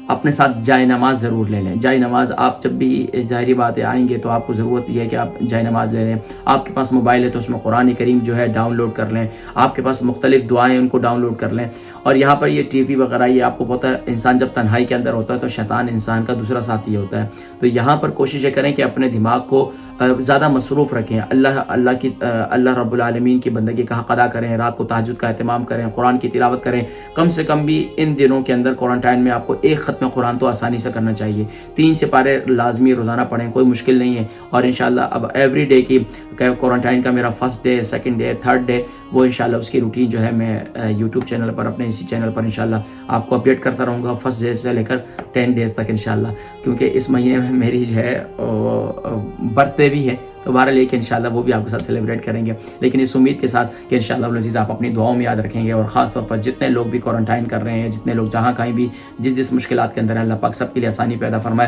اپنے ساتھ جائے نماز ضرور لے لیں. جائے نماز آپ جب بھی ظاہری بات ہے آئیں گے تو آپ کو ضرورت یہ ہے کہ آپ جائے نماز لے لیں. آپ کے پاس موبائل ہے تو اس میں قرآن کریم جو ہے ڈاؤن لوڈ کر لیں. آپ کے پاس مختلف دعائیں ان کو ڈاؤن لوڈ کر لیں. اور یہاں پر یہ ٹی وی وغیرہ یہ آپ کو پتہ ہے انسان جب تنہائی کے اندر ہوتا ہے تو شیطان انسان کا دوسرا ساتھی ہوتا ہے. تو یہاں پر کوشش یہ کریں کہ اپنے دماغ کو زیادہ مصروف رکھیں. اللہ رب العالمین کی بندگی کا حق ادا کریں. رات کو تہجد کا اہتمام کریں. قرآن کی تلاوت کریں. کم سے کم بھی ان دنوں کے اندر کوارنٹائن میں آپ کو ایک ختم قرآن تو آسانی سے کرنا چاہیے. 3 سپارے لازمی روزانہ پڑھیں. کوئی مشکل نہیں ہے. اور انشاءاللہ اب ایوری ڈے کی کوارنٹائن کا میرا first day, second day, third day, وہ انشاءاللہ اس کی روٹین جو ہے میں یوٹیوب چینل پر اپنے اسی چینل پر انشاءاللہ آپ کو اپڈیٹ کرتا رہوں گا فرسٹ ڈے سے لے کر 10 ڈیز تک انشاءاللہ. کیونکہ اس مہینے میں میری جو ہے برتھ ڈے بھی ہے تو بہرحال یہ کہ انشاءاللہ وہ بھی آپ کے ساتھ سیلیبریٹ کریں گے. لیکن اس امید کے ساتھ کہ انشاءاللہ العزیز آپ اپنی دعاؤں میں یاد رکھیں گے. اور خاص طور پر جتنے لوگ بھی کوارنٹائن کر رہے ہیں، جتنے لوگ جہاں کہیں بھی جس مشکلات کے اندر ہیں، اللہ پاک سب کے لیے آسانی پیدا فرمائے.